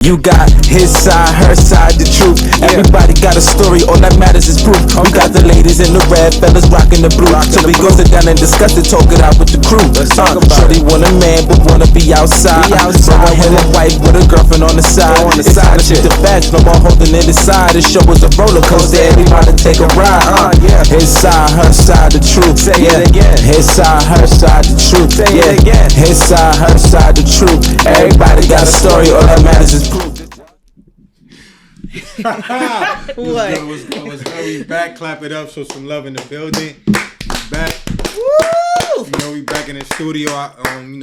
You got his side, her side, the truth. Everybody got a story, all that matters is proof. We got the ladies in the red, fellas rocking the blue. So we go sit down and discuss it, talk it out with the crew. Let's talk about Shorty want a man, but wanna be outside. So I with a wife with a girlfriend on the side. It's time to shoot the facts, no more holding it aside. This show is a roller coaster, everybody take a ride. His side, her side, the truth. Say it again. His side, her side, the truth. Say it again. His side, her side, the truth. Everybody got a story, all that matters is proof. What's good? We back. Clap it up. Show some love in the building. We back. Woo! We back in the studio.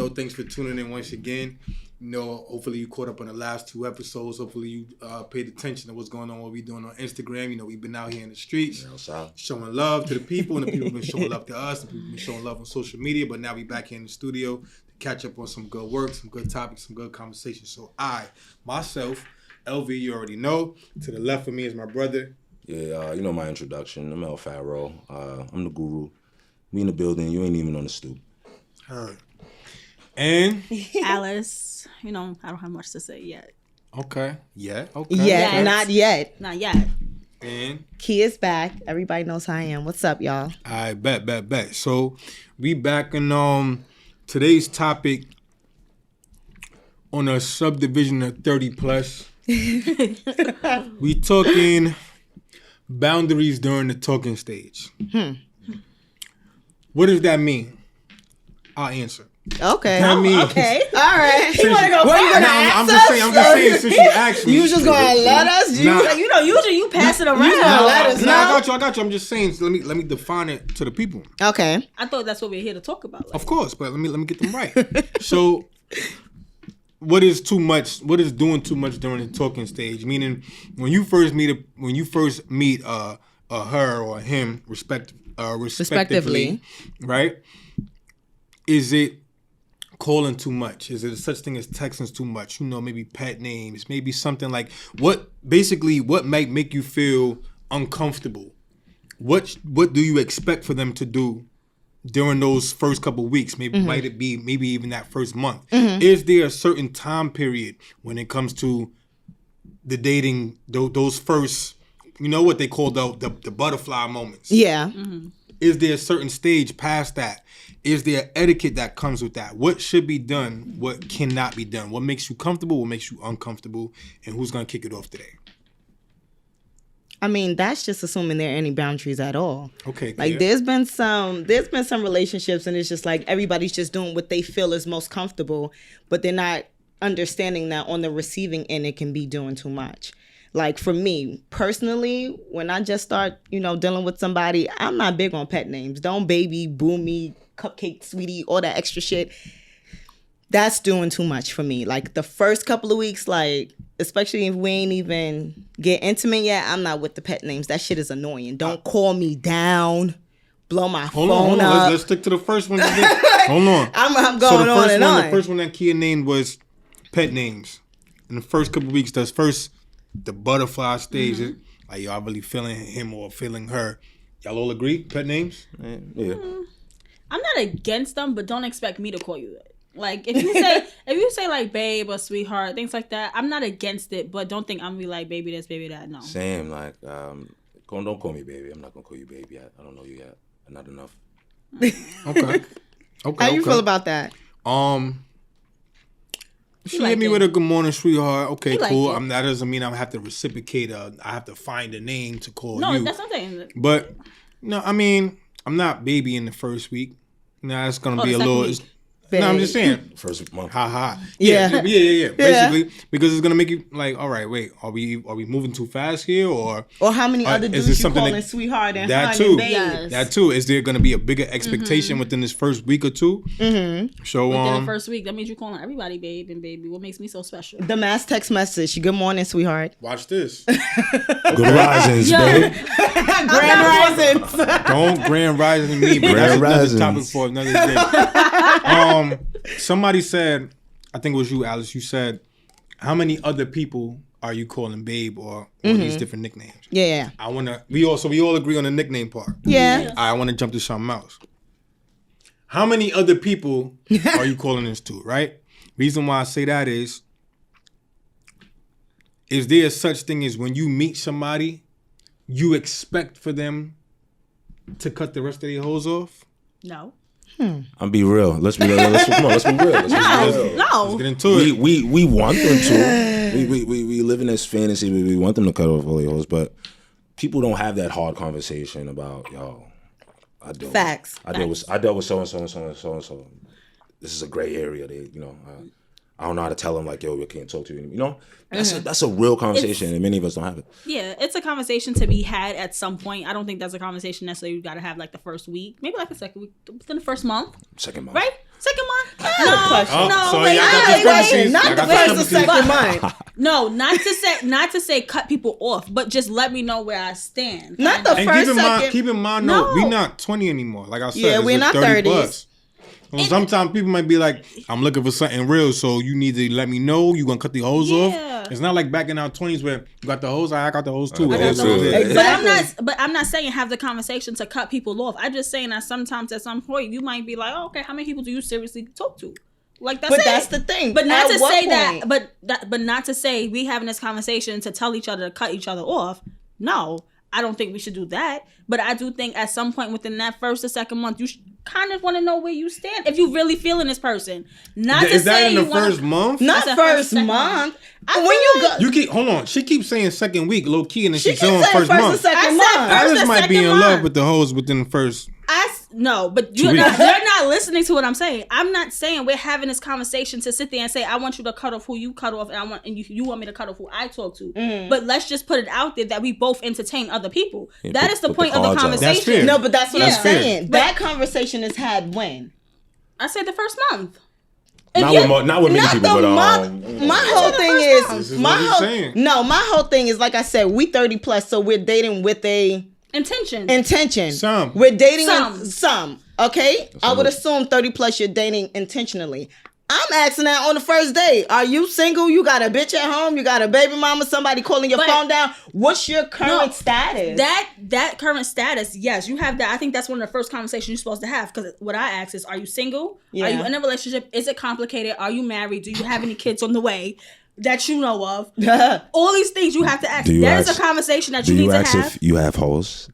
Thanks for tuning in once again. Hopefully you caught up on the last 2 episodes. Hopefully you paid attention to what's going on, what we doing on Instagram. We've been out here in the streets, showing love to the people, and the people have been showing love to us. The people have been showing love on social media, but now we back here in the studio to catch up on some good work, some good topics, some good conversations. So myself, LV, you already know. To the left of me is my brother. Yeah, you know my introduction. I'm El Pharaoh. I'm the guru. We in the building. You ain't even on the stoop. Heard. And Alice. I don't have much to say yet. Okay. Yeah. Okay. Yeah, Yes. not yet. Not yet. And Key is back. Everybody knows how I am. What's up, y'all? I bet. So we back in today's topic on a subdivision of 30 plus. We talking boundaries during the talking stage. What does that mean? I'll answer. Okay. I mean, Okay. All right. You wanna go Well, first? I'm just saying since you asked me. You just gonna let us? Usually you pass it around. let us know. I got you. I'm just saying. So let me define it to the people. Okay. I thought that's what we're here to talk about. Of course, but let me get them right. So, what is too much? What is doing too much during the talking stage? Meaning, when you first meet her or him, respectively, right? Is it calling too much? Is it such thing as texting too much? Maybe pet names, maybe something like what might make you feel uncomfortable? What do you expect for them to do during those first couple of weeks? Maybe might it be maybe even that first month? Is there a certain time period when it comes to the dating, those first, what they call the butterfly moments? Yeah. Is there a certain stage past that? Is there etiquette that comes with that? What should be done? What cannot be done? What makes you comfortable? What makes you uncomfortable? And who's gonna kick it off today? I mean, that's just assuming there are any boundaries at all. Okay. Like there's been some relationships, and it's just like everybody's just doing what they feel is most comfortable, but they're not understanding that on the receiving end it can be doing too much. Like for me personally, when I just start, dealing with somebody, I'm not big on pet names. Don't baby, boo me, cupcake, sweetie, all that extra shit. That's doing too much for me. Like the first couple of weeks, like especially if we ain't even get intimate yet, I'm not with the pet names. That shit is annoying. Don't call me down. Blow my phone up. Let's stick to the first one. Hold on. I'm going on and on. The first one that Kia named was pet names. In the first couple of weeks, the butterfly stage, like y'all really feeling him or feeling her. Y'all all agree? Pet names? Yeah. I'm not against them, but don't expect me to call you that. Like if you say like babe or sweetheart, things like that, I'm not against it, but don't think I'm gonna be like baby this, baby that. No. Same. Like, don't call me baby. I'm not gonna call you baby yet. I don't know you yet. Not enough. Okay. How you feel about that? She hit me with a good morning, sweetheart. Okay, cool. Like that doesn't mean I have to reciprocate. I have to find a name to call you. No, that's not saying. But no, I mean, I'm not baby in the first week. Now it's gonna be a little. No, I'm just saying. First month. Ha ha. Yeah. Basically, because it's gonna make you like, all right, wait, are we moving too fast here, or how many other dudes you calling sweetheart and honey and babe? Yes. That too. Is there gonna be a bigger expectation within this first week or two? So within the first week, that means you're calling everybody babe and baby. What makes me so special? The mass text message. Good morning, sweetheart. watch this. Good risings, babe. Grand risings. Don't grand rising me, but that's another topic for another day. Somebody said, I think it was you, Alice. You said, how many other people are you calling babe or these different nicknames? Yeah. We all agree on the nickname part. Yeah. I want to jump to something else. How many other people are you calling this to, right? Reason why I say that is is there such thing as when you meet somebody, you expect for them to cut the rest of their hoes off? No. I'll be real. Let's be real. Let's be real. Let's No. Let's get into it. We want them to. We live in this fantasy. We want them to cut off all their hoes, but people don't have that hard conversation about, yo, I dealt with so and so and so and so and so. This is a gray area. They, I don't know how to tell them, like, yo, we can't talk to you anymore. That's a real conversation, and many of us don't have it. Yeah, it's a conversation to be had at some point. I don't think that's a conversation necessarily you got to have like the first week, maybe like the second week, within the first month. Second month, right? Second month. Not the first or second month. No, not to say cut people off, but just let me know where I stand. Not the And first, second. keep in mind, no, we're not 20 anymore. Like I said, Yeah, we're not 30 30s. plus. Well, sometimes people might be like, I'm looking for something real, so you need to let me know you gonna cut the hose off. It's not like back in our 20s where you got the hose, I got the hose too. I got the hose. Exactly. But I'm not saying have the conversation to cut people off. I'm just saying that sometimes at some point you might be like, oh, okay, how many people do you seriously talk to? Like that's But it. that's the thing. But not At to what say point? that, but not to say we having this conversation to tell each other to cut each other off. No, I don't think we should do that. But I do think at some point within that first or second month, you kind of want to know where you stand if you really feeling this person. Not to Is that say in the you wanna, first month? Not That's first second month. I When feel you like- go, You keep hold on. She keeps saying second week, low key, and then she she's keeps saying saying first first or month. second I said month. first. Alice or might be second in love month. with the hose within the first. No, but You're not listening to what I'm saying. I'm not saying we're having this conversation to sit there and say I want you to cut off who you cut off, and you want me to cut off who I talk to. But let's just put it out there that we both entertain other people. Yeah, that put- is the put the point of the cards out. That's conversation. fair. No, but that's what That's I'm fair. saying. That conversation is had when? I said the first month. Not with many people, but my whole thing is This is my what he's whole saying. no, my whole thing is like I said, we 30 plus, so we're dating with a Intention. intention. Some. We're dating Some. some. Okay, I would assume 30 plus you're dating intentionally. I'm asking that on the first date. Are you single? You got a bitch at home? You got a baby mama? Somebody calling your But- phone down? What's your current No, status? That current status, yes, you have that. I think that's one of the first conversations you're supposed to have. Because what I ask is, are you single? Yeah. Are you in a relationship? Is it complicated? Are you married? Do you have any kids on the way that you know of? All these things you have to ask. Do you That is ask- a conversation that Do you you need to ask have. if you have hoes?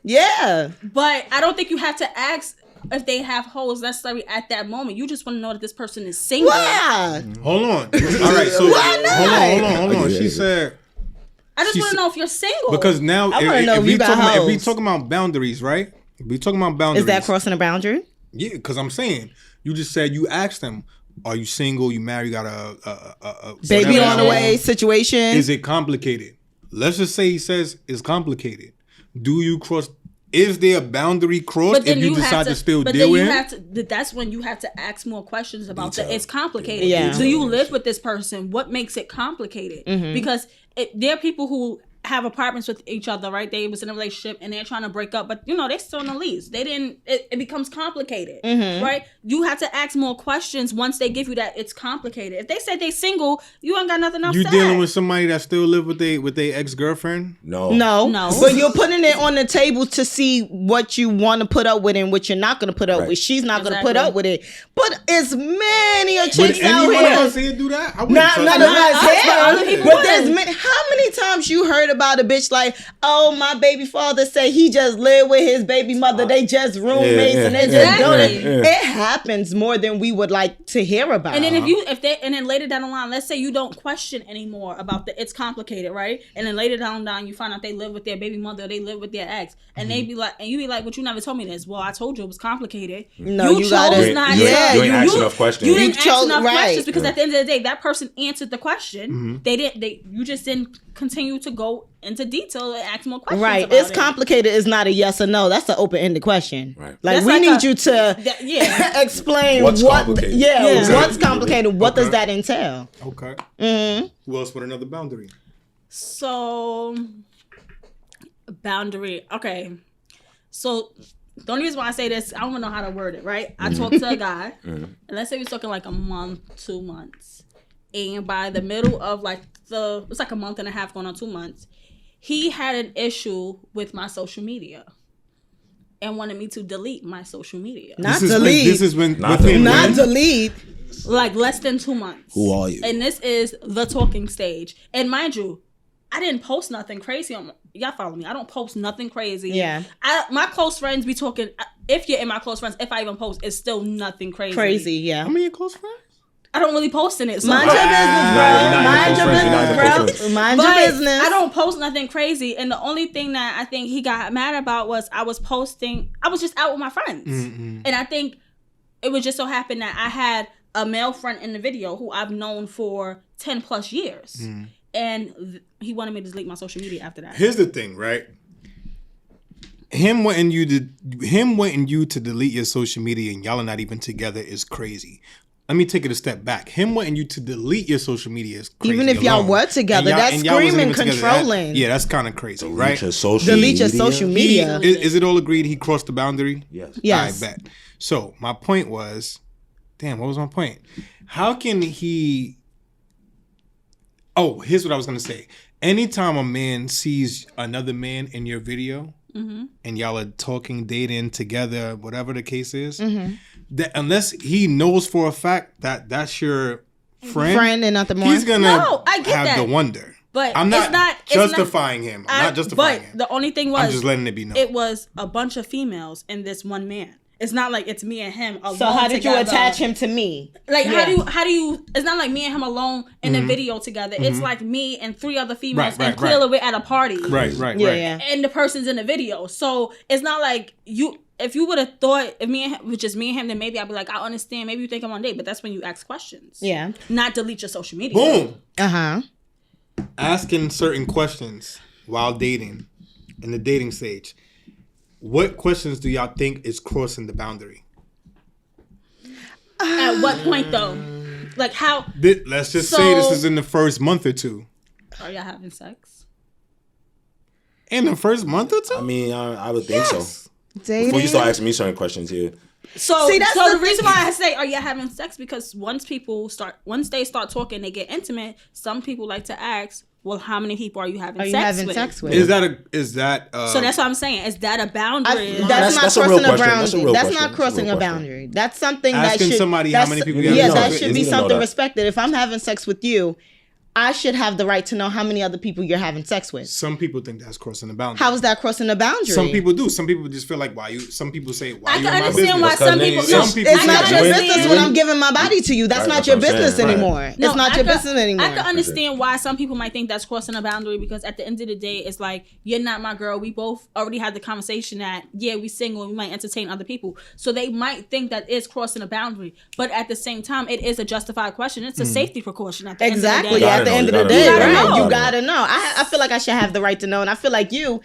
Yeah. But I don't think you have to ask if they have hoes necessarily at that moment. You just want to know that this person is single. Why? Hold on. All right, so Why not? hold on. I get it. She said I just She want to said- know if you're single. because now I wanna know if if we you got talking about, if we hoes. talking about boundaries, right? If we talking about boundaries. Is that crossing a boundary? Yeah, because I'm saying you just said you asked them, are you single? You married? You got a Baby whatever on the at way home? situation? Is it complicated? Let's just say he says it's complicated. Do you cross? Is there a boundary crossed if you decide to still but deal then with you him? have to. That's when you have to ask more questions about that. It's complicated. Yeah. Do you live with this person? What makes it complicated? Because there are people who have apartments with each other, right? They was in a relationship and they're trying to break up, but they're still in a lease. They didn't. It becomes complicated, right? You have to ask more questions once they give you that it's complicated. If they say they single, you ain't got nothing else You to dealing ask. with somebody that still live with their ex-girlfriend? No. No. But you're putting it on the table to see what you want to put up with and what you're not going to put up Right. with. She's not going to put Exactly. up with it. But it's many a Would chicks out anyone here. else here do that? I wouldn't Not trust none them. of us us, but other here. people But there's would. many. How many times you heard about a bitch like, oh, my baby father say he just lived with his baby mother. They just roommates and they just doing it. Exactly. It happens more than we would like to hear about. And then and then later down the line, let's say you don't question anymore about it's complicated, right? And then later down the line, you find out they live with their baby mother, or they live with their ex, and they be like, and you be like, "But you never told me this." Well, I told you it was complicated. No, you gotta- chose You not ain't- to. you ain't asked enough questions. You didn't You ask chose- enough right. questions because at the end of the day, that person answered the question. You just didn't continue to go into detail and ask more questions. Right. about It's it. complicated. It's not a yes or no. That's an open-ended question. Right. Like That's we like need a- you to yeah. explain What's what. complicated. Yeah, Yeah. what's complicated? What does Okay. that entail? Okay. Mm-hmm. Who else with another boundary? So, boundary. Okay. So, the only reason why I say this, I don't even know how to word it, right? I talked to a guy, and let's say we're talking like a month, 2 months. And by the middle of it's like a month and a half going on 2 months, he had an issue with my social media and wanted me to delete my social media. Not This delete. is when Not within Not when? delete. like less than 2 months. Who are you? And this is the talking stage. And mind you, I didn't post nothing crazy on y'all follow me. I don't post nothing crazy. Yeah. My close friends be talking. If you're in my close friends, if I even post, it's still nothing crazy. Crazy, yeah. How many of your close friends? I don't really post in it. So Mind your business, bro. Mind your business, bro. Mind your business. I don't post nothing crazy. And the only thing that I think he got mad about was I was just out with my friends. Mm-mm. And I think it would just so happen that I had a male friend in the video who I've known for 10 plus years. Mm. And he wanted me to delete my social media after that. Here's the thing, right? Him wanting you to delete your social media and y'all are not even together is crazy. Let me take it a step back. Him wanting you to delete your social media is crazy. Even if y'all were together, that's screaming, controlling. That's kind of crazy, right? Delete your social media. Is it all agreed he crossed the boundary? Yes. I bet. So my point was, damn, what was my point? How can he... Oh, here's what I was going to say. Anytime a man sees another man in your video and y'all are talking, dating together, whatever the case is, that unless he knows for a fact that that's your friend and not the more, he's going to I get have that. the wonder. But I'm not it's justifying him. I'm not justifying him. But the only thing was, I'm just letting it be known. It was a bunch of females and this one man. It's not like it's me and him alone. So how did together. you attach him to me? Like how do you? It's not like me and him alone in a video together. It's like me and 3 other females, and clearly we're at a party. Right. Yeah. And the person's in the video, so it's not like you. If you would have thought if me and him, was just me and him, then maybe I'd be like, I understand. Maybe you think I'm on a date, but that's when you ask questions. Yeah. Not delete your social media. Boom. Asking certain questions while dating in the dating stage. What questions do y'all think is crossing the boundary? At what point though? Like how? Let's just say this is in the first month or two. Are y'all having sex? In the first month or two? I mean, I would think so. Dating? Before you start asking me certain questions here. So, See, that's the the reason why I say, are you having sex? Because once they start talking, they get intimate. Some people like to ask, well, how many people are you having sex with? Is that so that's what I'm saying. Is that a boundary? That's not a crossing real a question. boundary. That's a real That's not question. crossing That's a a real boundary. That's something asking that should... somebody how many people you have Yeah, sex that with? should be You know something that. respected. If I'm having sex with you, I should have the right to know how many other people you're having sex with. Some people think that's crossing the boundary. How is that crossing the boundary? Some people do. Some people just feel like some people say, why I you can in my understand why business? some people. Some people It's say, not your "Why you business in when my I'm giving my body to you. That's Right, not that's your what I'm business saying. Right. anymore. It's not your business anymore. I can understand why some people might think that's crossing a boundary because at the end of the day, it's like, you're not my girl. We both already had the conversation that, yeah, we single and we might entertain other people. So they might think that it's crossing a boundary. But at the same time, it is a justified question. It's a safety precaution at the end of the day. At the end of the You day, gotta right? know. You gotta know. I feel like I should have the right to know, and I feel like you,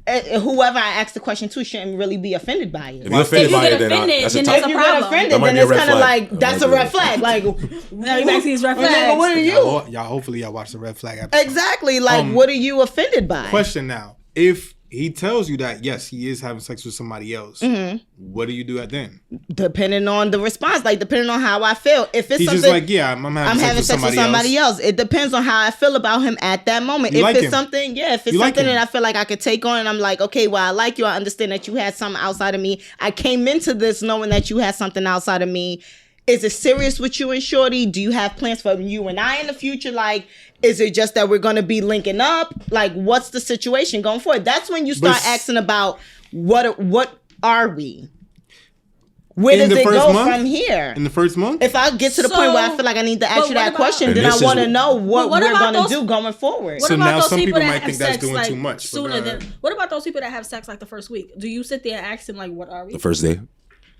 whoever I ask the question to, shouldn't really be offended by it. If you're offended by it, then that's a then tough. that's If a you get problem. offended, That might then be a it's red kind of flag. like that's a red flag. Like, Now you back to these red flags. what are you? Y'all, hopefully y'all watch the red flag episode. Exactly. Like, what are you offended by? Question now. If he tells you that, yes, he is having sex with somebody else, what do you do at then? Depending on the response, like depending on how I feel. If it's He's something, just like, yeah, I'm having sex with somebody else. It depends on how I feel about him at that moment. You If like it's him. something, if it's You like something him. that I feel like I could take on, and I'm like, okay, well, I like you. I understand that you had something outside of me. I came into this knowing that you had something outside of me. Is it serious with you and Shorty? Do you have plans for you and I in the future? Like, is it just that we're going to be linking up? Like, what's the situation going forward? That's when you start asking about what are we? Where In does the it first go month? from here? In the first month? If I get to the point where I feel like I need to ask but you what that about- question, And then I this want to is- know what What we're about going to those- do going forward. What So about now those some people that might have think that's sex, doing like, too much, but, Sooner than, what about those people that have sex like the first week? Do you sit there and ask them like, "What are we?" The first day.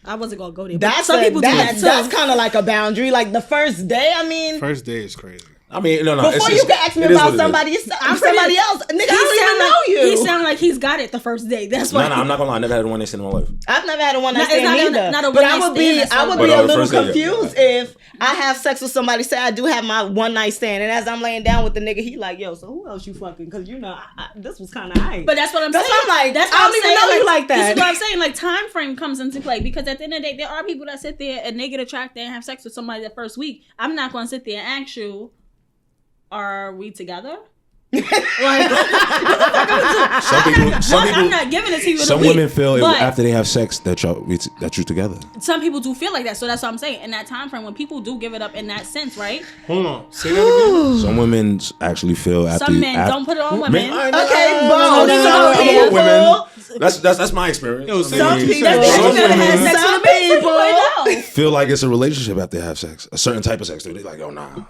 I wasn't gonna go there. But That's some people do that too. That's kind of like a boundary. Like the first day, I mean, First day is crazy. I mean, no. before you can ask me about somebody else, nigga, I don't even know you. He sound like he's got it the first day. That's why. No, I'm not gonna lie. I never had a one night stand in my life. I've never had a one night It's stand not either. not a But one-night I would be, stand, that's I would what- be But a the little first day, confused if I have sex with somebody. Say I do have my one night stand, and as I'm laying down with the nigga, he like, yo, so who else you fucking? Because you know, this was kind of hype. But that's what I'm That's saying. what I'm like. That's I what don't I'm even saying. know you like that. This is what I'm saying. Like time frame comes into play because at the end of the day, there are people that sit there and they get attracted and have sex with somebody the first week. I'm not going to sit there and ask you, are we together? I'm not giving it to you. Some women feel after they have sex that you're together. Some people do feel like that, so that's what I'm saying. In that time frame, when people do give it up in that sense, right? Hold on, say that again. Some women actually feel after. Some men don't put it on women. Okay, women. That's my experience. Yo, some people feel like it's a relationship after they have sex, a certain type of sex. They're like, yo, nah.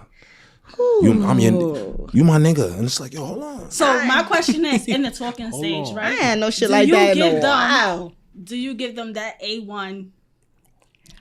You my nigga, and it's like, yo, hold on. So my question is, in the talking stage, right? I had no shit like that. Do you give them that A1?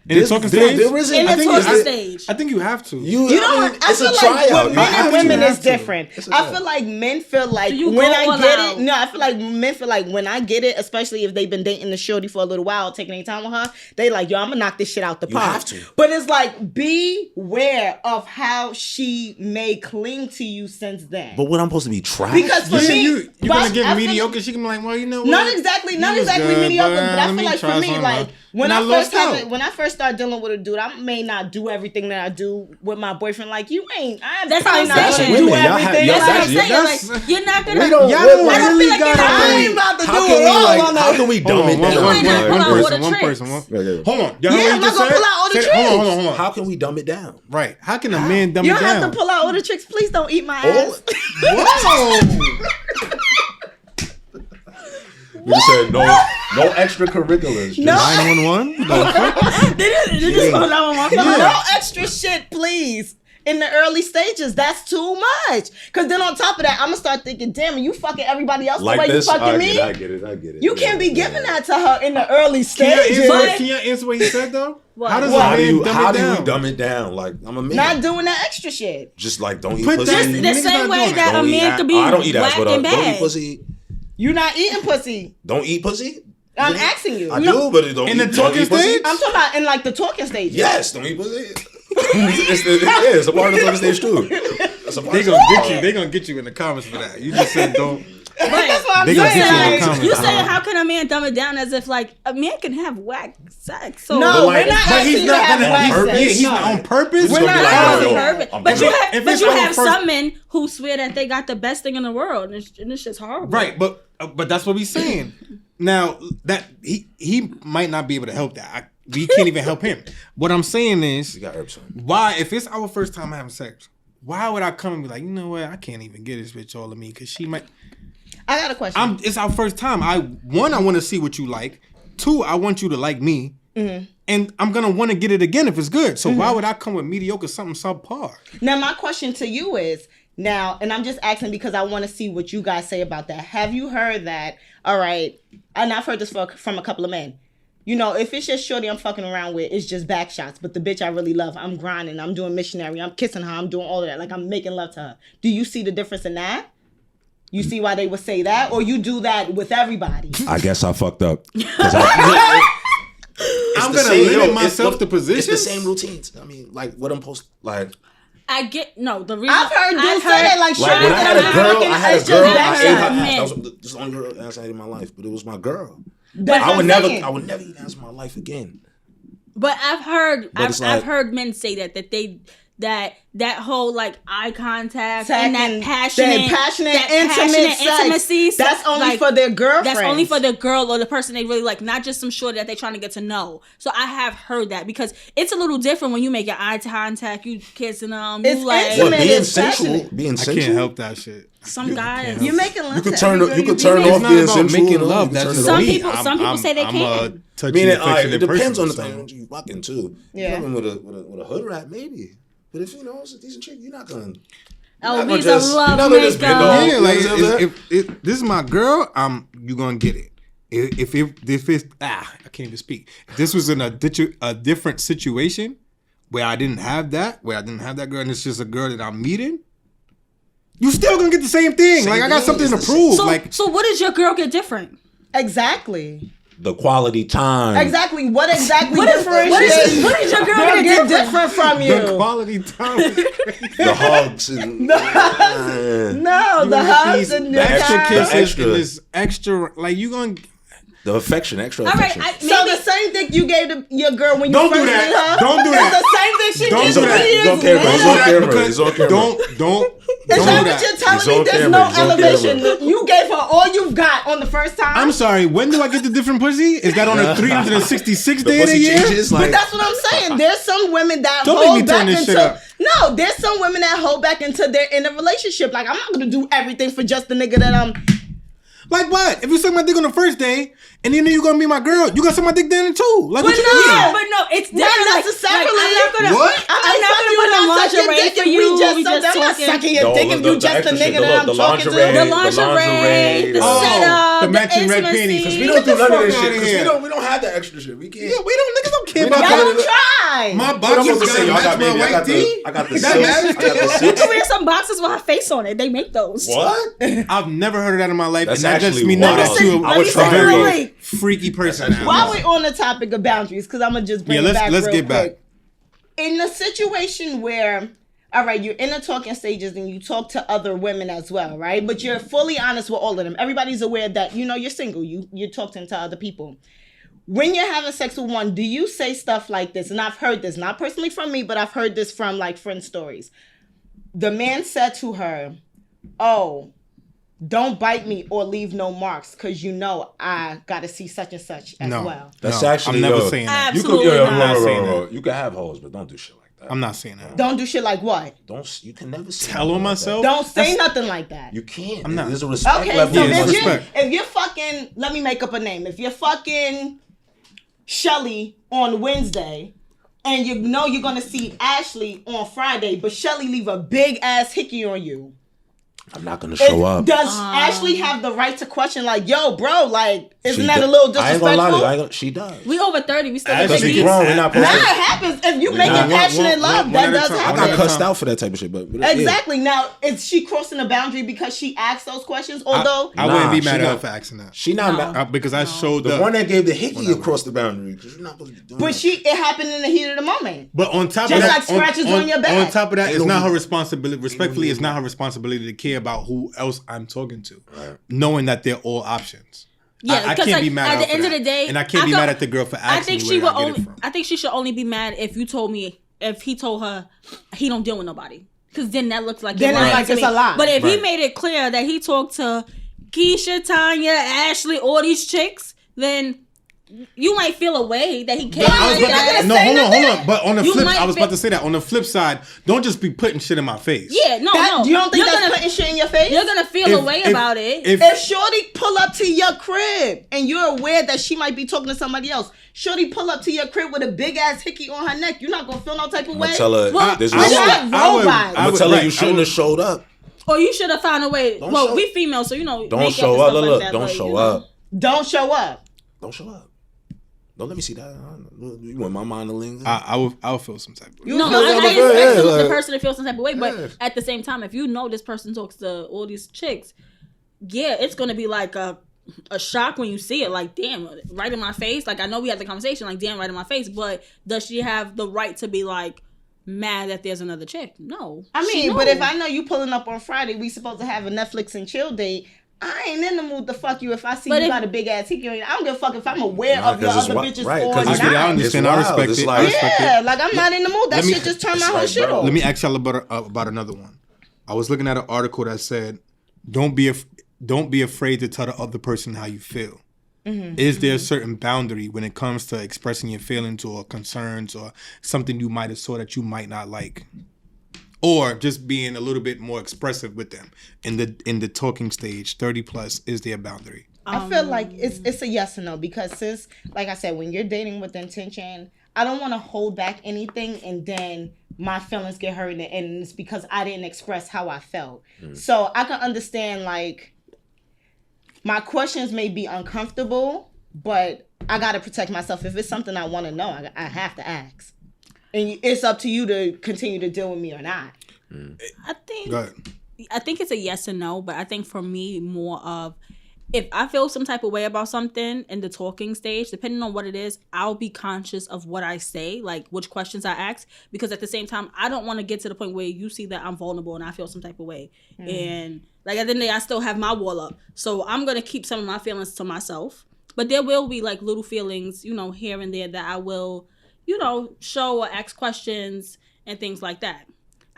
In the talking stage? In the talking stage. I think you have to. You know what? I feel like with men and women is different. I feel like men feel like when I get it. No, I feel like men feel like when I get it, especially if they've been dating the shorty for a little while, taking any time with her, they like, yo, I'm gonna knock this shit out the park. You have to. But it's like, beware of how she may cling to you since then. But what I'm supposed to be trash? Because for me, you're gonna give mediocre. She can be like, well, you know what? Not exactly mediocre, but I feel like for me, like when I first start dealing with a dude, I may not do everything that I do with my boyfriend. Like you ain't. That's how I'm saying. Do everything. That's what I'm saying. Like you're not gonna. I don't feel like I ain't about to do it all. How can we dumb it down? One person. Hold on. Yeah, I'm not gonna pull out all the tricks. Hold on. How can we dumb it down? Right. How can a man dumb it down? You don't have to pull out all the tricks. Please don't eat my ass. Whoa. We just said no extracurriculars. Just 911? No extra shit, please. In the early stages, that's too much. Because then on top of that, I'm going to start thinking, damn, you fucking everybody else like the way this? You fucking me? I get it. You can't be giving that to her in the early stages. Can you answer what he said, though? What? How do we dumb it down? Like, I'm a man. Not doing that extra shit. Just like, don't eat pussy. Just the same way that a man could be I don't eat ass, whacked but and don't eat bad. pussy. You not eating pussy. Don't eat pussy? I'm asking you. I do, but don't in eat the talking stage? I'm talking about in like the talking stage. Yes, don't eat pussy. It's a part of the talking stage too. They're gonna get you in the comments for that. You just said don't. Right. That's what I'm saying. You saying how can a man dumb it down as if like a man can have whack sex? So no, we're not asking you to have whack sex. He's not on purpose. We're not asking purpose. But you have some men who swear that they got the best thing in the world, and it's just horrible. Right, but that's what we're saying. Now that he might not be able to help that. We can't even help him. What I'm saying is, why if it's our first time having sex, why would I come and be like, you know what, I can't even get this bitch all of me because she might. I got a question. It's our first time. I want to see what you like. 2, I want you to like me. Mm-hmm. And I'm going to want to get it again if it's good. So why would I come with mediocre something subpar? Now, my question to you is, and I'm just asking because I want to see what you guys say about that. Have you heard that, all right, and I've heard this from a couple of men. You know, if it's just shorty I'm fucking around with, it's just back shots. But the bitch I really love, I'm grinding, I'm doing missionary, I'm kissing her, I'm doing all of that. Like, I'm making love to her. Do you see the difference in that? You see why they would say that? Or you do that with everybody? I guess I fucked up. I'm going to limit myself to positions? It's the same routines. I mean, like, what I'm supposed like... I get... No, the reason... I've heard dudes say that, like when I had a girl, I ate her ass. That was the only girl ass I ate in my life. But it was my girl. I would never eat ass in my life again. But I've heard men say that whole like eye contact and that passionate intimacy. That's only for their girlfriend. That's only for the girl or the person they really like, not just some shorty that they're trying to get to know. So I have heard that because it's a little different when you make your eye contact, you kissing them, it's you like being sensual. I can't help that shit. Some guys, you're making love. You could turn off being sensual. Making love. That's some people say they can't. It depends on the thing you fucking too. Yeah. With a hood rat, maybe. But if it's a decent chick, you're not gonna. LB's a love maker. Yeah, like if this is my girl, you gonna get it. If it's I can't even speak. If this was in a different situation where I didn't have that girl, and it's just a girl that I'm meeting, you still gonna get the same thing. Like I got something to prove. So what does your girl get different? Exactly. The quality time. Exactly. What is your girl get different from you? The quality time. The hugs. And, the hugs and the extra kisses and this extra, like you gonna. The affection, extra affection. So the same thing you gave to your girl when you don't first do that. met her. Don't do that. It's the same thing she did to me. It's on camera. It's on camera. Don't Is that what you're telling me? There's no elevation. You gave her all you've got on the first time. I'm sorry. When do I get the different pussy? Is that on a 366 day of the year? But that's what I'm saying. There's some women that hold back until. No, there's some women that hold back until they're in a relationship. Like, I'm not gonna do everything for just the nigga that I'm. Like what? If you suck my dick on the first day and you know you're gonna be my girl, you gonna suck my dick then too. Like, but what you mean? But no, it's different. Not necessarily. I'm not gonna put on lingerie for you. I'm not sucking your dick if you just the nigga that I'm talking to. The lingerie, the setup, the matching red panties. Because we don't do none of this shit. Because we don't have that extra shit. We can't. Yeah, niggas don't care about that. Don't try. My boxers gotta match my white tee. I got the silks. You can wear some boxes with her face on it. They make those. What? I've never heard of that in my life. That's and that just actually me know that you're a very freaky person. While we're on the topic of boundaries, because I'm gonna just bring it back real quick. In a situation where, all right, you're in the talking stages and you talk to other women as well, right? But you're fully honest with all of them. Everybody's aware that, you know, you're single. You're talking to other people. When you're having sex with one, do you say stuff like this? And I've heard this, not personally from me, but I've heard this from like friend stories. The man said to her, "Oh, don't bite me or leave no marks, because you know I gotta see such and such as well." That's actually. I'm never saying that. You can have hoes, but don't do shit like that. I'm not saying that. Don't do shit like what? You can never say tell on myself. Don't say nothing like that. You can't. I'm not. There's a respect level. So yeah, if you're fucking, let me make up a name. If you're fucking Shelly on Wednesday, and you know you're gonna see Ashley on Friday, but Shelly leave a big ass hickey on you, I'm not gonna show up. Does Ashley have the right to question, like, yo, bro, like, isn't that a little disrespectful? I ain't gonna lie to you. She does. We over 30. We still because we grown. We're not supposed to. That happens if you make it passionate love. That does happen. I got cussed out for that type of shit, but exactly. Now, is she crossing a boundary because she asked those questions? Although I wouldn't be mad at her for asking that. She not mad because I showed the one that gave the hickey across the boundary. Because you're not supposed to be doing. But it happened in the heat of the moment. But on top just of that, like scratches on your back. On top of that, it's not her responsibility. Respectfully, it's not her responsibility to care about who else I'm talking to, knowing that they're all options. Yeah, I can't be mad at the end of the day, and I can't be mad at the girl for asking me where I get it from. I think she should only be mad if he told her he don't deal with nobody, because then that looks like then it's a lie. But if he made it clear that he talked to Keisha, Tanya, Ashley, all these chicks, then you might feel a way that he can't. Hold on. But on the flip, I was about to say that. On the flip side, don't just be putting shit in my face. Yeah, no. You don't think that's putting shit in your face? You're gonna feel a way about it. If Shorty pull up to your crib and you're aware that she might be talking to somebody else, Shorty pull up to your crib with a big ass hickey on her neck, you're not gonna feel no type of way. Tell her, I'm gonna tell her you shouldn't have showed up. Or you should have found a way. Well, we female, so you know. Don't show up. Look, don't show up. Don't show up. Don't show up. Don't let me see that. You want my mind to linger? I'll feel some type of way. No, I expect the person to feel some type of way. But at the same time, if you know this person talks to all these chicks, yeah, it's gonna be like a shock when you see it. Like, damn, right in my face. Like, I know we had the conversation. Like, damn, right in my face. But does she have the right to be like mad that there's another chick? No. I mean, but if I know you pulling up on Friday, we supposed to have a Netflix and chill date. I ain't in the mood to fuck you if I see you got a big ass hickey on you. I don't give a fuck if I'm aware of your other bitches or not. I understand. I respect it. Like I'm not in the mood. That shit just turned my whole shit off. Let me ask y'all about another one. I was looking at an article that said, "Don't be afraid to tell the other person how you feel." Mm-hmm. Is there a certain boundary when it comes to expressing your feelings or concerns or something you might have saw that you might not like? Or just being a little bit more expressive with them in the talking stage, 30 plus, is there a boundary? I feel like it's a yes or no, because since, like I said, when you're dating with intention, I don't want to hold back anything and then my feelings get hurt and it's because I didn't express how I felt. So I can understand, like, my questions may be uncomfortable, but I got to protect myself. If it's something I want to know, I have to ask. And it's up to you to continue to deal with me or not. I think it's a yes and no, but I think for me, more of, if I feel some type of way about something in the talking stage, depending on what it is, I'll be conscious of what I say, like which questions I ask, because at the same time, I don't want to get to the point where you see that I'm vulnerable and I feel some type of way. And like at the end of the day, I still have my wall up. So I'm going to keep some of my feelings to myself. But there will be like little feelings, here and there that I will, show or ask questions and things like that.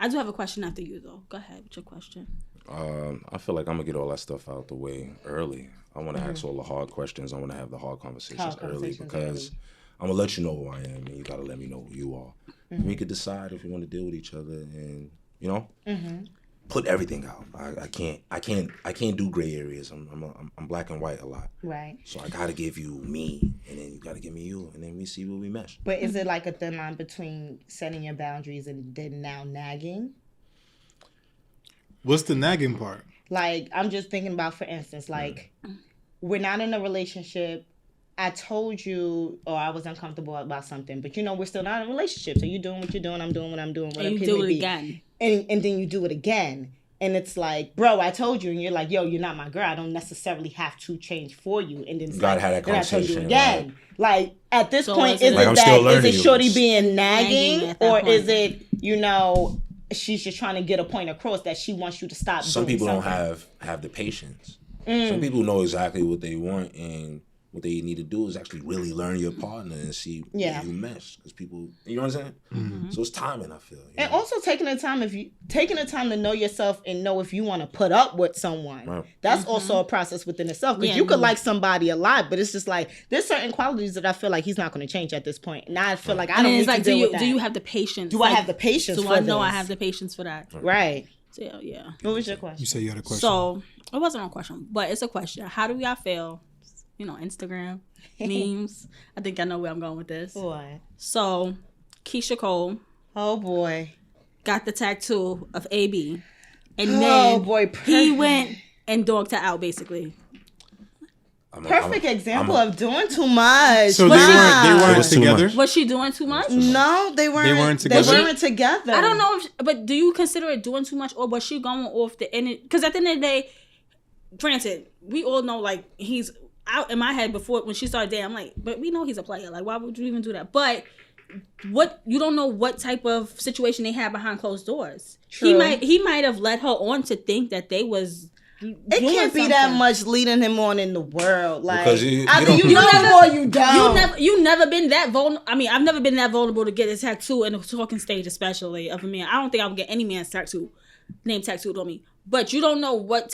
I do have a question after you, though. Go ahead with your question. I feel like I'm going to get all that stuff out the way early. I want to ask all the hard questions. I want to have the hard conversations early because I'm going to let you know who I am and you got to let me know who you are. And we could decide if we want to deal with each other and, you know, put everything out. I can't do gray areas. I'm black and white a lot. Right. So I got to give you me and then you got to give me you and then we see where we mesh. But is it like a thin line between setting your boundaries and then now nagging? What's the nagging part? Like, I'm just thinking about, for instance, like, we're not in a relationship. I told you, or I was uncomfortable about something, but, you know, we're still not in a relationship. So you're doing what you're doing, I'm doing what I'm doing. And you do it again. And then you do it again. And it's like, bro, I told you. And you're like, yo, you're not my girl. I don't necessarily have to change for you. And then it's gotta like, have that then I told you conversation, again. right? Like, at this point, is is it it I'm that, still is it learning shorty you. being Nagging nagging? at that Or point. is it, you know, she's just trying to get a point across that she wants you to stop Some doing people something? don't have the patience. Some people know exactly what they want and what they need to do is actually really learn your partner and see where you mesh. Because people, you know what I'm saying? Mm-hmm. So it's timing, I feel. And also taking the time to know yourself and know if you want to put up with someone. Right. That's also a process within itself. Because you could like somebody a lot, but it's just like there's certain qualities that I feel like he's not going to change at this point. And I feel like I don't need to deal with that. Do you have the patience? Do I have the patience so for I know this? I have the patience for that. Right. So, yeah. What was your question? You say you had a question. So it wasn't a question, but it's a question. How do y'all feel? You know, Instagram, memes. I think I know where I'm going with this. What? So, Keisha Cole. Oh, boy. Got the tattoo of AB. And Oh, then boy. he went and dogged her out, basically. Perfect example of doing too much. So they weren't together? Was she doing too much? No, they weren't. They weren't together? They weren't together. I don't know, but do you consider it doing too much, or was she going off the end? Because at the end of the day, granted, we all know, like, he's out in my head before when she started dating. I'm like, but we know he's a player. Like, why would you even do that? But you don't know what type of situation they had behind closed doors. True. He might have led her on to think that they was. It can't be that much leading him on in the world. Like, Because you either you know never- or you don't. You never been that vulnerable. I mean, I've never been that vulnerable to get a tattoo in a talking stage, especially of a man. I don't think I would get any man's name tattooed on me. But you don't know what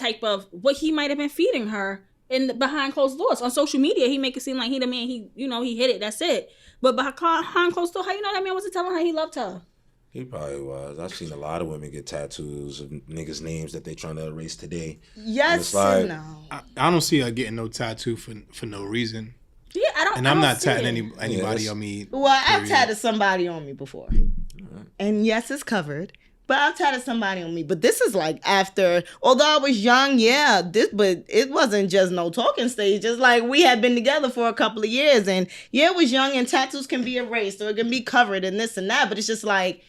he might have been feeding her behind closed doors. On social media, he make it seem like he the man. He hit it. That's it. But behind closed doors, how you know that man wasn't telling her he loved her? He probably was. I've seen a lot of women get tattoos of niggas' names that they trying to erase today. Yes like, no. I don't see her getting no tattoo for no reason. Yeah, I don't. And I'm not tatting anybody Yes. on me. Well, I've period. tatted somebody on me before. And yes, it's covered. But I've tatted somebody on me. But this is like after, although I was young, but it wasn't just no talking stage. It's like we had been together for a couple of years. And yeah, it was young and tattoos can be erased or it can be covered and this and that. But it's just like,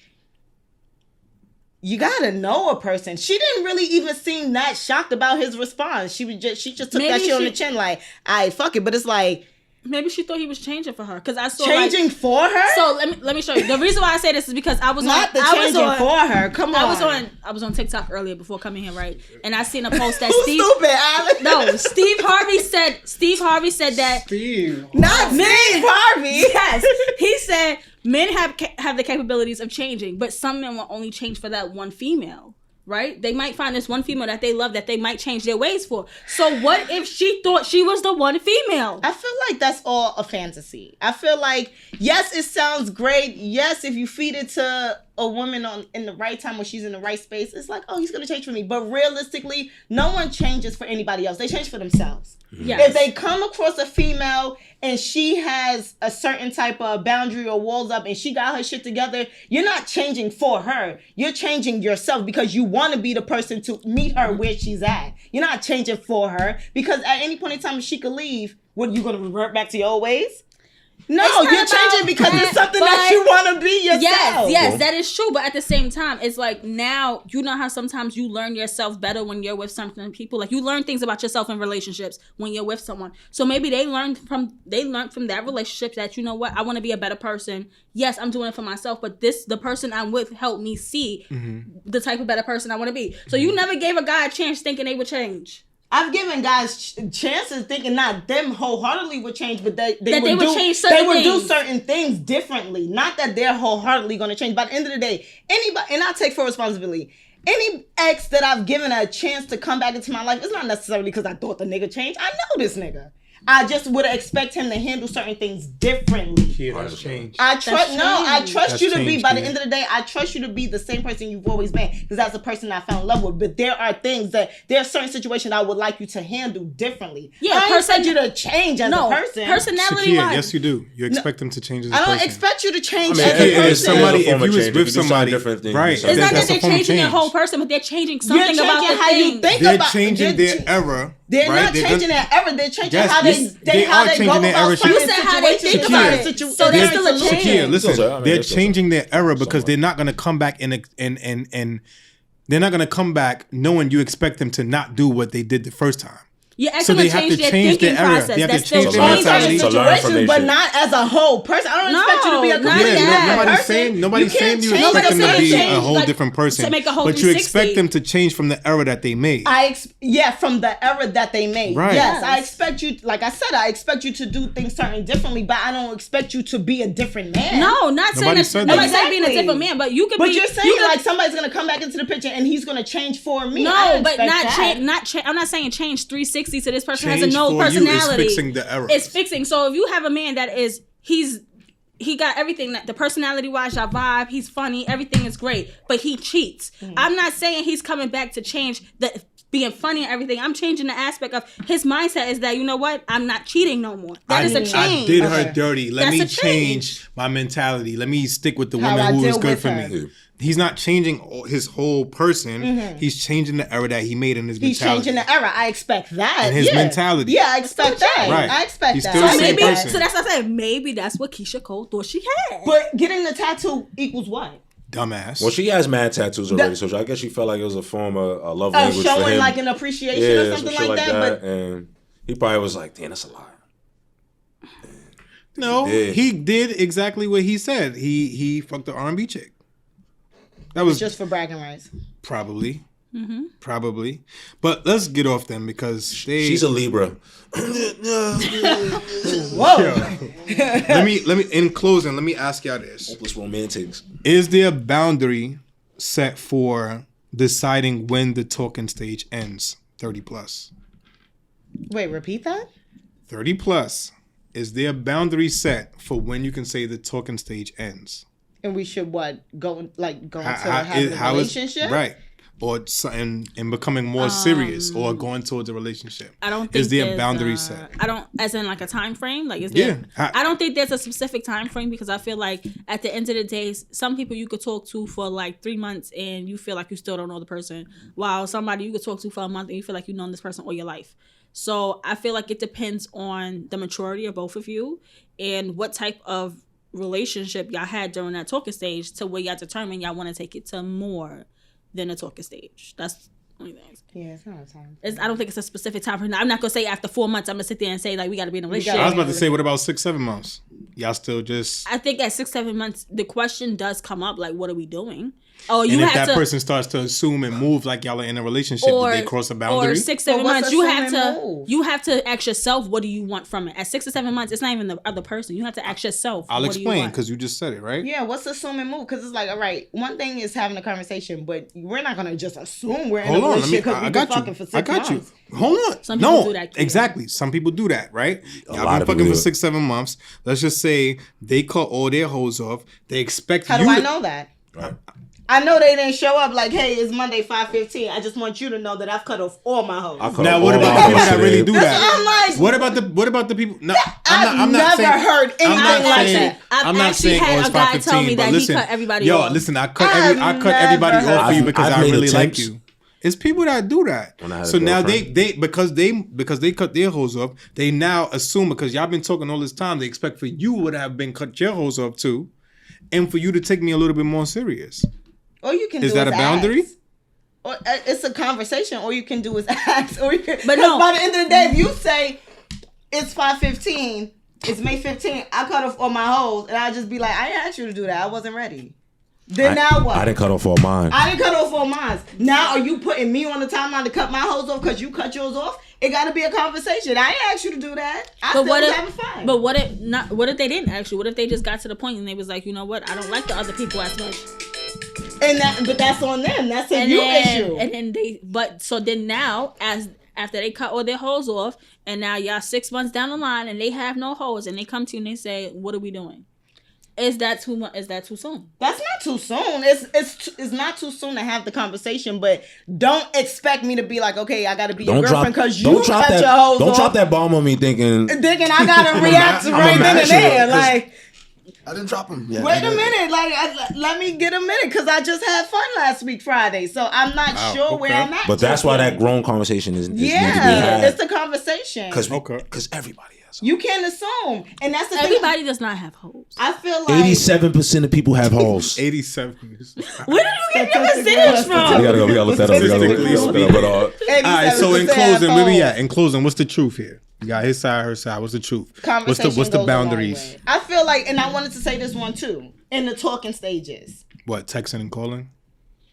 you gotta know a person. She didn't really even seem that shocked about his response. She just took that shit on the chin like, "Aight, fuck it." But it's like, maybe she thought he was changing for her because I saw changing for her. So let me show you. The reason why I say this is because I was Not the changing for her. Come on. I was on TikTok earlier before coming here, right? And I seen a post that Stupid, Alex. No, Steve Harvey said that. Steve. Not Steve Harvey. Yes, he said men have the capabilities of changing, but some men will only change for that one female. Right? They might find this one female that they love that they might change their ways for. So what if she thought she was the one female? I feel like that's all a fantasy. I feel like, yes, it sounds great. Yes, if you feed it to a woman in the right time when she's in the right space, it's like, oh, he's going to change for me. But realistically, no one changes for anybody else. They change for themselves. Yes. If they come across a female and she has a certain type of boundary or walls up and she got her shit together, you're not changing for her. You're changing yourself because you want to be the person to meet her where she's at. You're not changing for her because at any point in time she could leave. What, you going to revert back to your old ways? No, you're changing because it's something that you want to be yourself. Yes, that is true. But at the same time, it's like now, you know how sometimes you learn yourself better when you're with certain people. Like you learn things about yourself in relationships when you're with someone. So maybe they learned from that relationship that, you know what, I want to be a better person. Yes, I'm doing it for myself, but the person I'm with helped me see the type of better person I want to be. So you never gave a guy a chance thinking they would change. I've given guys chances thinking not them wholeheartedly would change, but they would change certain they would things. do certain things differently. Not that they're wholeheartedly going to change. By the end of the day, anybody, and I take full responsibility. Any ex that I've given a chance to come back into my life, it's not necessarily because I thought the nigga changed. I know this nigga. I just would expect him to handle certain things differently. Yeah, that's changed. I trust That's you to be, changed, by the yeah. end of the day, I trust you to be the same person you've always been, because that's the person I fell in love with. But there are certain situations I would like you to handle differently. Yeah, I don't expect you to change as a person. Personality Shakia, wise. yes, you do. You expect them to change as a I don't person. expect you to change I mean, as a If person. somebody, It's a form if of you was change. with If you do something somebody, different, then you right? do It's something not that that's a they're form of changing their change. whole person, but they're changing You're something changing about the how you thing. think They're about. changing their era. They're right? not changing their era. They're changing Yes, how yes, they how are they changing go their about era. certain You said how they think situations. about Certain it. situ- So they're there's still a into change. Shakia, listen, Still, I mean, they're there's still changing their era because somewhat. they're not going to come back and they're not going to come back knowing you expect them to not do what they did the first time. You're So asking they them have change to their change thinking their era. process. They have to That's still change their Only mentality. certain To learn from situations, their but shit. not as a whole person. I don't expect you to be a No, not complete that. different Nobody's person. saying nobody's You saying can't you change expect them to Nobody's be saying a change, whole like, different person, to make a whole but you 360. expect them to change from the era that they made. From the era that they made. Right. Yes, I expect you, like I said, I expect you to do things certain differently, but I don't expect you to be a different man. No, not saying Nobody that. said Nobody that. said being a Exactly. different man, but you could But be. you're saying you could- like somebody's gonna come back into the picture and he's gonna change for me. I No, don't but expect not that. change. I'm not saying change 360 to this person Change has a no for you is personality. fixing the errors. It's fixing. So if you have a man that is he got everything, that the personality wise, your vibe, he's funny, everything is great, but he cheats. I'm not saying he's coming back to change the being funny and everything. I'm changing the aspect of his mindset is that, you know what, I'm not cheating no more. That is a change. I did her Okay. dirty. Let That's me a change. change my mentality. Let me stick with the How I woman who is deal good with for her. me. He's not changing his whole person. He's changing the era that he made in his He's mentality. changing the era. I expect that. And his yeah. mentality. Yeah, I expect that. Right. I expect He's that. still the So same maybe, person. so that's what I said. Maybe that's what Keisha Cole thought she had. But getting the tattoo equals what? Dumbass. Well, she has mad tattoos already, so I guess she felt like it was a form of a love language for Showing him. like an appreciation yeah, or some something shit like that. But and he probably was like, "Damn, that's a lot." No, he did exactly what he said. He fucked the R&B chick. That was just for bragging rights. probably. Probably. But let's get off them because She's a Libra. Whoa. let me in closing, let me ask y'all this. Hopeless romantics. Is there a boundary set for deciding when the talking stage ends? 30 plus. Wait, repeat that? 30 plus. Is there a boundary set for when you can say the talking stage ends? And we should go into having a How is- relationship? right. Or and becoming more serious or going towards a relationship. I don't think Is there a there's, boundary set? I don't, as in like a time frame. Like, is there? Yeah. I don't think there's a specific time frame because I feel like at the end of the day, some people you could talk to for like 3 months and you feel like you still don't know the person, while somebody you could talk to for a month and you feel like you've known this person all your life. So I feel like it depends on the maturity of both of you and what type of relationship y'all had during that talking stage to where y'all determine y'all want to take it to more than a talking stage. That's the only thing. Yeah, it's not a time. I don't think it's a specific time frame. I'm not gonna say after 4 months I'm gonna sit there and say like we got to be in a relationship. I was about to say, what about 6-7 months? Y'all still just... I think at 6-7 months the question does come up like, what are we doing? Oh, you And if have that to. person starts to assume and move like y'all are in a relationship, did they cross a boundary? Or 6-7 But what's months, you have assume and to move? you have to ask yourself, what do you want from it? At 6 or 7 months, it's not even the other person. You have to ask yourself. I'll what do you explain want? because you just said it, right? Yeah, what's assume and move? Because it's like, all right, one thing is having a conversation, but we're not gonna just assume we're in Hold a on, relationship because I we've got been you. fucking for 6 I got months. you. Hold on. Some people No, do that, too. exactly. Some people do that, right? Y'all lot been of fucking people for do it. 6-7 months. Let's just say they cut all their hoes off. They expect How you do I to- know that? Right. I know they didn't show up like, hey, it's Monday 5:15. I just want you to know that I've cut off all my hoes. I cut Now, off what all about my the people that hoes really today. do That's that? what I'm like. What about the people? No, I've never heard anything I'm not like saying, that. I've I'm not actually saying had oh, it's a guy tell 5:15, me but that he listen, cut everybody yo, off. listen, I cut I've everybody never off for you heard- because I've I made really like attempts. you. It's people that do that. When I had a So now girlfriend. they because they cut their hoes off, they now assume because y'all been talking all this time, they expect for you would have been cut your hoes off too, and for you to take me a little bit more serious. All you can Is do that is a boundary? ask. Or, it's a conversation. All you can do is ask. Or you can, But no. by the end of the day, if you say it's 5:15, it's May 15th, I cut off all my hoes, and I just be like, I didn't ask you to do that. I wasn't ready. Then now what? I didn't cut off all mine. I didn't cut off all mine. Now are you putting me on the timeline to cut my hose off because you cut yours off? It got to be a conversation. I ain't asked you to do that. I still was having fun. But what if they didn't ask you? What if they just got to the point and they was like, you know what? I don't like the other people as much. But that's on them. That's a you issue. And then so now after they cut all their hoes off, and now y'all 6 months down the line and they have no hoes, and they come to you and they say, what are we doing? Is that too much? Is that too soon? That's not too soon. It's not too soon to have the conversation, but don't expect me to be like, okay, I got to be your girlfriend because you cut your hoes off. Don't drop that bomb on me thinking I got to react right then and there. Like, I didn't drop him. Yeah, wait a minute. Like, let me get a minute because I just had fun last week, Friday. So I'm not sure where I'm at. But that's why that grown conversation is need to be had. It's the conversation. Because everybody has. You can't assume, and that's the thing. Everybody does not have hoes. I feel like 87% of people have hoes. 87. Where did you get your percentage from? We gotta look that up. All right. So in closing, where we at? In closing, what's the truth here? You got his side, her side. What's the truth? What's the boundaries? I feel like, and I wanted to say this one too. In the talking stages. What, texting and calling?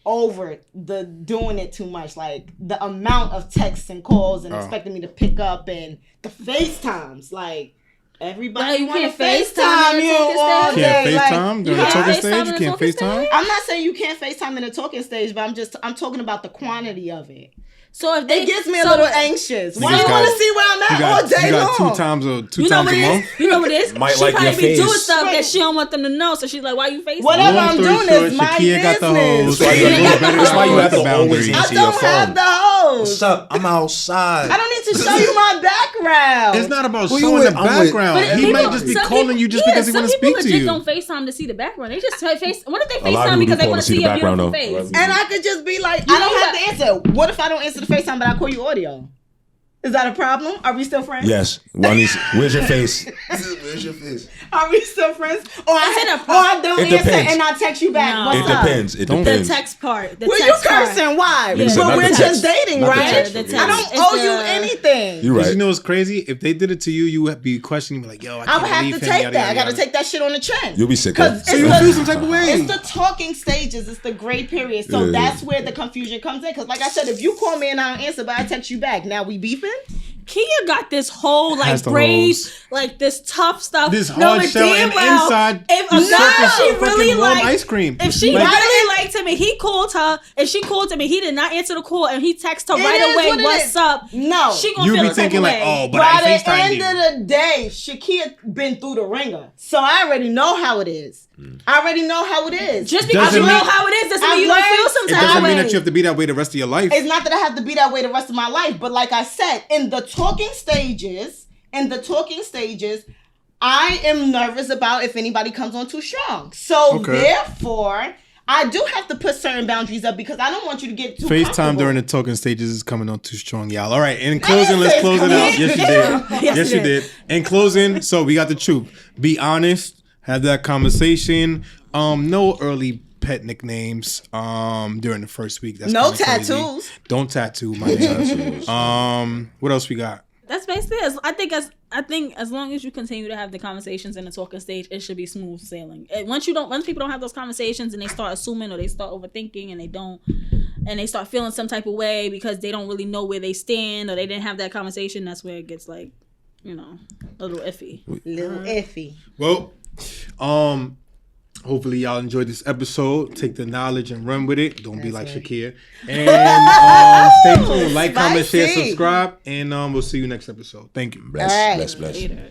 Over the doing it too much, like the amount of texts and calls and expecting me to pick up and the FaceTimes, like everybody want to FaceTime you all day. Can't FaceTime during the talking stage. You can't FaceTime. I'm not saying you can't FaceTime in the talking stage, but I'm talking about the quantity of it. So if it gets me a little anxious. Why do you want to see where I'm at all day long? You got two times a month. You know what it is? Might she like probably your be face. doing stuff that she don't want them to know. So she's like, "Why you facing?" Whatever I'm doing is my business. Got the hose. That's why you have to always I answer your don't have phone. the hose. What's up? I'm outside. I don't need to show you my background. It's not about Who you showing with? the I'm with- background. He might just be calling you just because he want to speak to Some you. people legit don't FaceTime to see the background. They just face. What if they A lot of FaceTime people because they do want to see your background, beautiful though. face? And I could just be like, I don't have to answer. What if I don't answer the FaceTime, but I call you audio? Is that a problem? Are we still friends? Yes. Where's your face? Where's your face? Are we still friends? Or I don't It answer depends. and I text you back. No. What's It up? depends. It Don't- depends. The text part. The Well, you text part. cursing. Why? Yeah, But not we're the just text. dating, Not the right? text. The I text. don't It's owe the- you anything. You're Because right. you know what's crazy? If they did it to you, you would be questioning me like, yo, I I can't would have believe to him, take yada, that. yada, I got to yada. take that shit on the chin. You'll be sick. Because So you feel some type of way. It's the talking stages. It's the gray period. So Yeah. that's where the confusion comes in. Because like I said, if you call me and I don't answer, but I text you back, now we beefing? Kia got this whole Has like the brave, hoes. like this tough stuff. This hard but shell damn and well, inside If you a suck guy out she fucking really warm liked, ice cream. if she Like- really liked him and he called her, and she called him and he did not answer the call and he texted her It right is away, what it "What's is." up?" No. She gonna You feel be the type thinking of like, way. oh, but By I the FaceTimed end you. of the day, Shakia been through the ringer. So I already know how it is. I already know how it is. Just because Doesn't you know mean- how it is doesn't I've mean you don't feel learned- some It type doesn't of mean way. that you have to be that way the rest of your life. It's not that I have to be that way the rest of my life, but like I said, in the talking stages, I am nervous about if anybody comes on too strong. So therefore, I do have to put certain boundaries up because I don't want you to get too FaceTime comfortable. during the talking stages is coming on too strong, y'all. All right, in closing, let's close it out. Yes, you did. Yes, you did. In closing, so we got the truth. Be honest. Have that conversation. No early pet nicknames during the first week. That's No kinda crazy. tattoos. Don't tattoo my name. What else we got? That's basically it. I think as long as you continue to have the conversations in the talking stage, it should be smooth sailing. Once people don't have those conversations and they start assuming or they start overthinking and they start feeling some type of way because they don't really know where they stand or they didn't have that conversation, that's where it gets like, a little iffy. Little iffy. Well, hopefully y'all enjoyed this episode. Take the knowledge and run with it. Don't be like Shakir. And stay tuned. Like, comment, share, Spicy. subscribe. And we'll see you next episode. Thank you. Bless. Later.